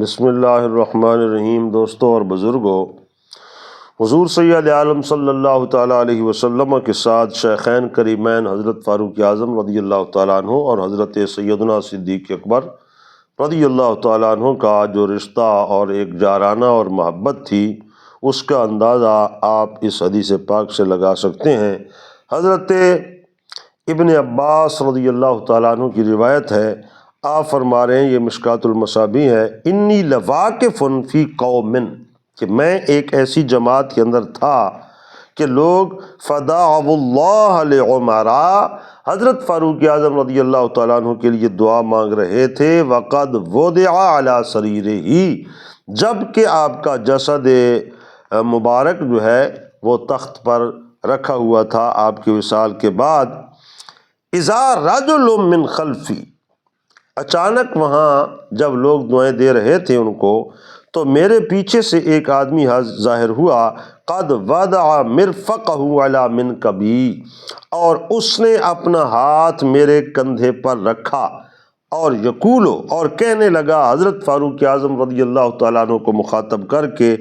بسم اللہ الرحمن الرحیم۔ دوستوں اور بزرگوں، حضور سید عالم صلی اللہ تعالیٰ علیہ وسلم کے ساتھ شیخین کریمین حضرت فاروق اعظم رضی اللہ تعالیٰ عنہ اور حضرت سیدنا صدیق اکبر رضی اللہ تعالیٰ عنہ کا جو رشتہ اور ایک جارانہ اور محبت تھی، اس کا اندازہ آپ اس حدیث پاک سے لگا سکتے ہیں۔ حضرت ابن عباس رضی اللہ تعالیٰ عنہ کی روایت ہے، آپ فرما رہے ہیں، یہ مشکات المصابیح ہے، انی لواقف فی قوم، کہ میں ایک ایسی جماعت کے اندر تھا کہ لوگ فدعوا اللہ لعمرا، حضرت فاروق اعظم رضی اللہ تعالیٰ عنہ کے لیے دعا مانگ رہے تھے، وقد وضع علی سریرہ، جب کہ آپ کا جسد مبارک جو ہے وہ تخت پر رکھا ہوا تھا آپ کے وصال کے بعد، اذا رجل من خلفی، اچانک وہاں جب لوگ دعائیں دے رہے تھے ان کو، تو میرے پیچھے سے ایک آدمی ظاہر ہوا، قد وضع مرفقہ علی منکبی، اور اس نے اپنا ہاتھ میرے کندھے پر رکھا، اور یقولو، اور کہنے لگا حضرت فاروق اعظم رضی اللہ تعالیٰ عنہ کو مخاطب کر کے،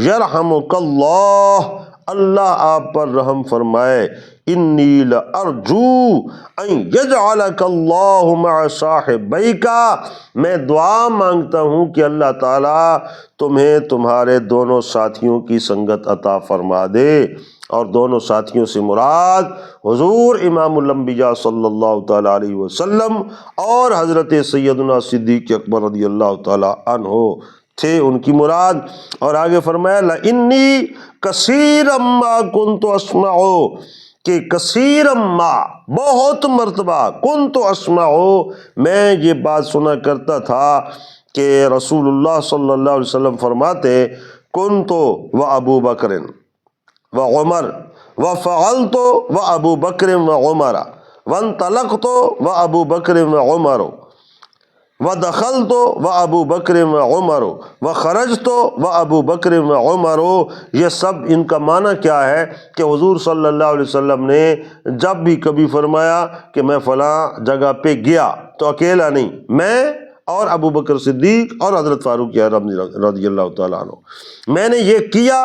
یرحمک اللہ، اللہ آپ پر رحم فرمائے، انی لارجو ان یجعلک اللہ مع صاحبیک، میں دعا مانگتا ہوں کہ اللہ تعالیٰ تمہیں تمہارے دونوں ساتھیوں کی سنگت عطا فرما دے، اور دونوں ساتھیوں سے مراد حضور امام الانبیاء صلی اللہ تعالیٰ علیہ وسلم اور حضرت سیدنا صدیق اکبر رضی اللہ تعالیٰ عنہ تھے، ان کی مراد۔ اور آگے فرمایا لانی کثیرا ما کنت اسمع، کہ کثیرا ما، بہت مرتبہ، کنت اسمع، میں یہ بات سنا کرتا تھا کہ رسول اللہ صلی اللہ علیہ وسلم فرماتے، کنت و ابو بکر و عمر و فعلت و ابو بکر و عمر وانطلقت و ابو بکر و عمر ودخلت و ابو بکر و عمر وخرجت و ابو بکر و عمر۔ یہ سب ان کا معنی کیا ہے کہ حضور صلی اللہ علیہ وسلم نے جب بھی کبھی فرمایا کہ میں فلاں جگہ پہ گیا تو اکیلا نہیں، میں اور ابو بکر صدیق اور حضرت فاروق اعظم رضی اللہ تعالیٰ عنہ، میں نے یہ کیا،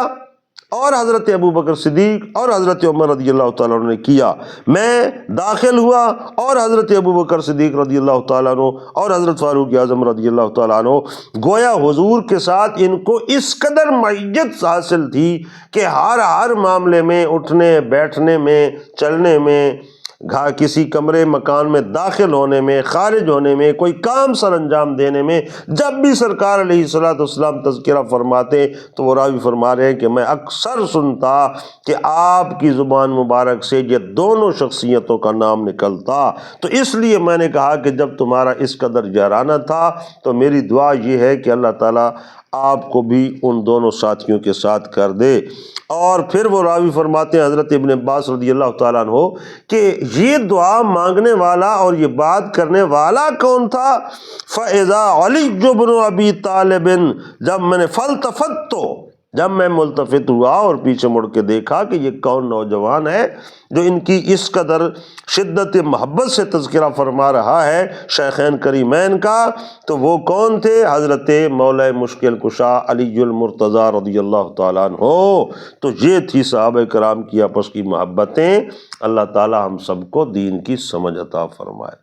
اور حضرت ابو بکر صدیق اور حضرت عمر رضی اللہ تعالیٰ عنہ نے کیا، میں داخل ہوا اور حضرت ابو بکر صدیق رضی اللہ تعالیٰ عنہ اور حضرت فاروق اعظم رضی اللہ تعالیٰ عنہ، گویا حضور کے ساتھ ان کو اس قدر معیت حاصل تھی کہ ہر معاملے میں، اٹھنے بیٹھنے میں، چلنے میں، کسی کمرے مکان میں داخل ہونے میں، خارج ہونے میں، کوئی کام سر انجام دینے میں، جب بھی سرکار علیہ الصلوۃ والسلام تذکرہ فرماتے تو وہ راوی فرما رہے ہیں کہ میں اکثر سنتا کہ آپ کی زبان مبارک سے یہ دونوں شخصیتوں کا نام نکلتا۔ تو اس لیے میں نے کہا کہ جب تمہارا اس قدر جارانہ تھا تو میری دعا یہ ہے کہ اللہ تعالیٰ آپ کو بھی ان دونوں ساتھیوں کے ساتھ کر دے۔ اور پھر وہ راوی فرماتے ہیں حضرت ابن عباس رضی اللہ تعالیٰ عنہ کہ یہ دعا مانگنے والا اور یہ بات کرنے والا کون تھا؟ فَإِذَا عَلِيُّ بْنُ أَبِي طَالِبٍ، جب میں ملتفت ہوا اور پیچھے مڑ کے دیکھا کہ یہ کون نوجوان ہے جو ان کی اس قدر شدت محبت سے تذکرہ فرما رہا ہے شیخین کریمین کا، تو وہ کون تھے؟ حضرت مولا مشکل کشا علی المرتضیٰ رضی اللہ تعالیٰ عنہ۔ تو یہ تھی صحابہ کرام کی آپس کی محبتیں۔ اللہ تعالیٰ ہم سب کو دین کی سمجھ عطا فرمائے۔